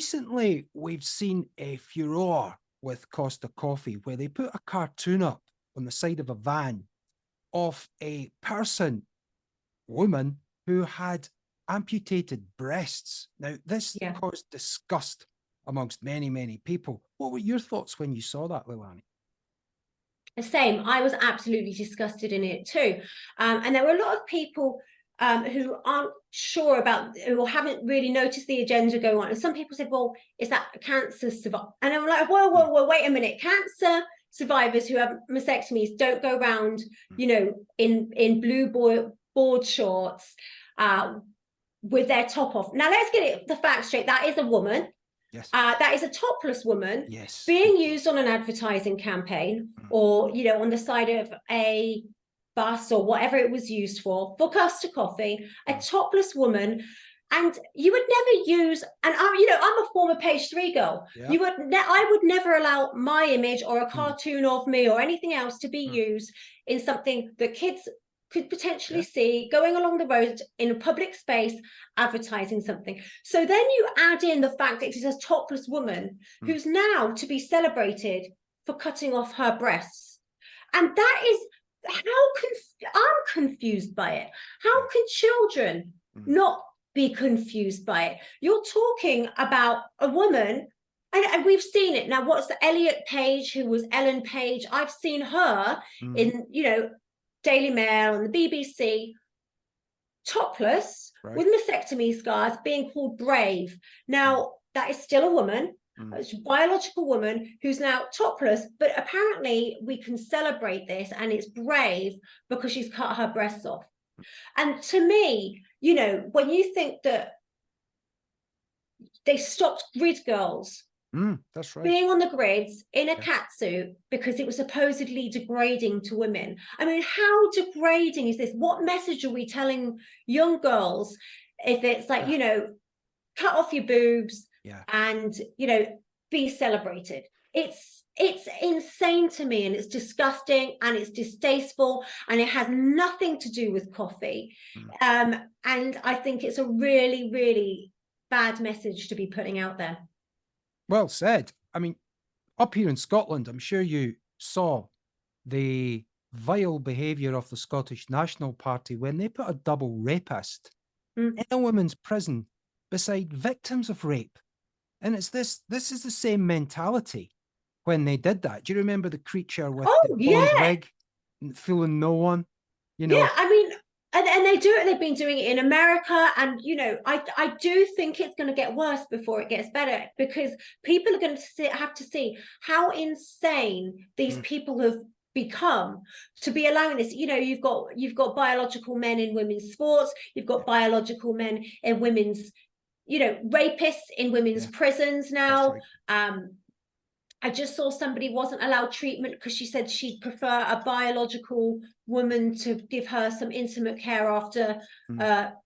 Recently, we've seen a furore with Costa Coffee where they put a cartoon up on the side of a van of a person, woman, who had amputated breasts. Now, this Yeah. caused disgust amongst many, many people. What were your thoughts when you saw that, Leilani? The same. I was absolutely disgusted in it too. And there were a lot of people who aren't sure about, or haven't really noticed the agenda go on. And some people said, well, is that a cancer survivor? And I'm like, whoa, whoa, Mm, whoa, wait a minute. Cancer survivors who have mastectomies don't go around, mm. in blue board shorts with their top off. Now, let's get the facts straight. That is a woman. Yes, That is a topless woman yes. being used on an advertising campaign, Mm, or on the side of a bus or whatever it was used for Costa Coffee, a mm. topless woman. And you would never use, and I'm a former page 3 girl. Yeah. I would never allow my image or a Mm, cartoon of me or anything else to be mm. used in something that kids could potentially Yeah. see going along the road in a public space advertising something. So then you add in the fact that it is a topless woman Mm. who's now to be celebrated for cutting off her breasts. And that is I'm confused by it. Yeah. How can children Mm, not be confused by it? You're talking about a woman, and we've seen it now. What's the Elliot Page, who was Ellen Page? I've seen her mm. in Daily Mail and the BBC, topless Right. with mastectomy scars, being called brave. Mm, Now, that is still a woman, mm. a biological woman who's now topless, but apparently we can celebrate this and it's brave because she's cut her breasts off. And to me, when you think that they stopped grid girls That's right. being on the grids in a Yeah. catsuit because it was supposedly degrading to women. I mean, how degrading is this? What message are we telling young girls if it's like, Yeah. cut off your boobs Yeah. and, be celebrated? It's insane to me, and it's disgusting and it's distasteful, and it has nothing to do with coffee. Mm. And I think it's a really, really bad message to be putting out there. Well said. I mean, up here in Scotland, I'm sure you saw the vile behaviour of the Scottish National Party when they put a double rapist in Mm. a women's prison beside victims of rape. And this is the same mentality when they did that. Do you remember the creature with the Oh, blonde yeah. wig and fooling no one? You Yeah, know, I mean, and they do it. They've been doing it in America, and I do think it's going to get worse before it gets better, because people are going to have to see how insane these mm, people have become to be allowing this. You've got biological men in women's sports. You've yeah, got biological men in women's, rapists in women's yeah, prisons that's now. right. I just saw somebody wasn't allowed treatment because she said she'd prefer a biological woman to give her some intimate care after, Mm,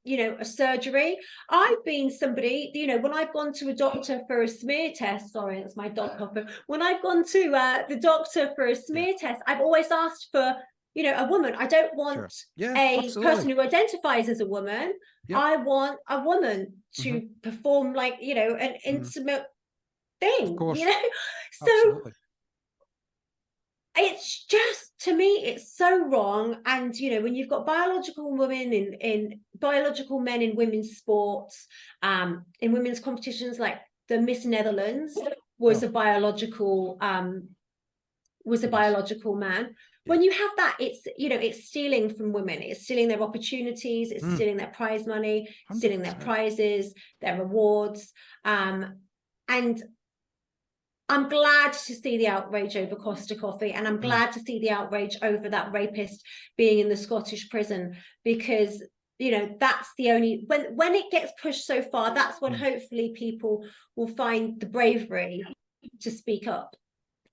a surgery. I've been somebody, when I've gone to a doctor for a smear test, sorry, that's my dog coughing. When I've gone to the doctor for a yeah, smear test, I've always asked for, a woman. I don't sure. want Yeah, a person absolutely. who identifies as a woman. Yep. I want a woman Hmm. to perform, like, an Mm, intimate of thing, course. So Absolutely. it's just, to me, it's so wrong. And when you've got biological women in biological men in women's sports, in women's competitions, like the Miss Netherlands was Oh, a biological yes. man. Yeah. When you have that, it's stealing from women, it's stealing their opportunities, it's Mm, stealing their prize money, stealing their 100%. prizes, their rewards. And I'm glad to see the outrage over Costa Coffee, and I'm Mm, glad to see the outrage over that rapist being in the Scottish prison, because that's the only, when it gets pushed so far, that's when mm. hopefully people will find the bravery to speak up.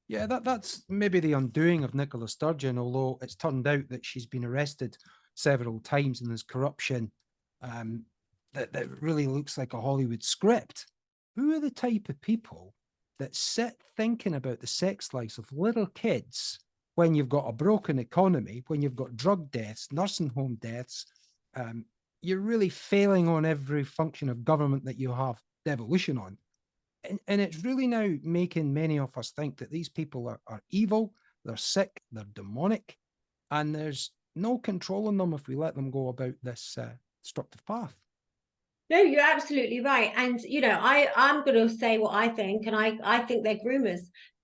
Yeah, that's maybe the undoing of Nicola Sturgeon, although it's turned out that she's been arrested several times and there's corruption um, that really looks like a Hollywood script. Who are the type of people that sit thinking about the sex lives of little kids when you've got a broken economy, when you've got drug deaths, nursing home deaths? You're really failing on every function of government that you have devolution on. And it's really now making many of us think that these people are evil, they're sick, they're demonic, and there's no controlling them if we let them go about this destructive path. No, you're absolutely right. And, you know, I'm going to say what I think, and I think they're groomers,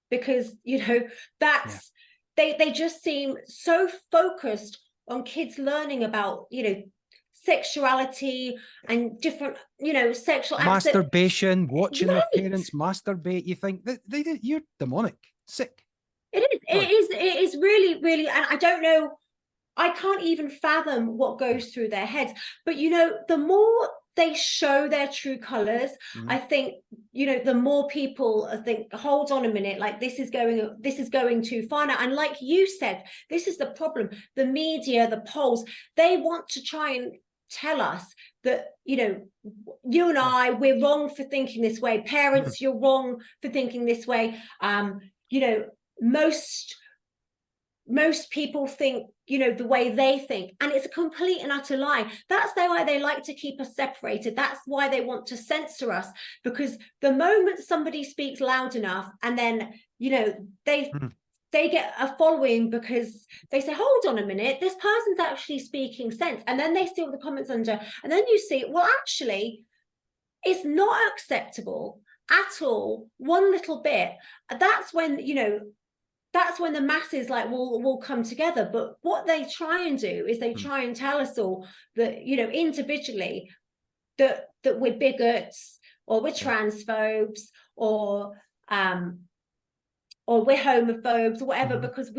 because, you know, that's, they just seem so focused on kids learning about, you know, sexuality and different, you know, sexual acts. Masturbation, watching their parents masturbate. You think that you're demonic, sick. It is. It is really, really, and I don't know. I can't even fathom what goes through their heads. But, you know, the more they show their true colors, I think, you know, the more people think, hold on a minute, like this is going too far now. And like you said, this is the problem. The media, the polls, they want to try and tell us that, you know, you and I, we're wrong for thinking this way. Parents, you're wrong for thinking this way. You know, most people think, you know, the way they think, and it's a complete and utter lie. That's why they like to keep us separated. That's why they want to censor us, because the moment somebody speaks loud enough, and then, you know, they get a following because they say, hold on a minute, this person's actually speaking sense, and then they see all the comments under, and then you see, well, actually, it's not acceptable at all, one little bit. That's when, you know, that's when the masses like will come together. But what they try and do is they try and tell us all that, you know, individually, that we're bigots, or we're transphobes, or we're homophobes, or whatever, because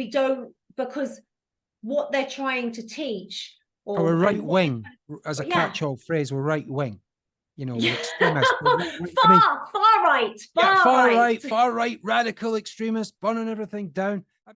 what they're trying to teach, or we're right wing, as a catch-all phrase, we're right wing. You know, we're extremists. Far right, far right, radical extremists, burning everything down.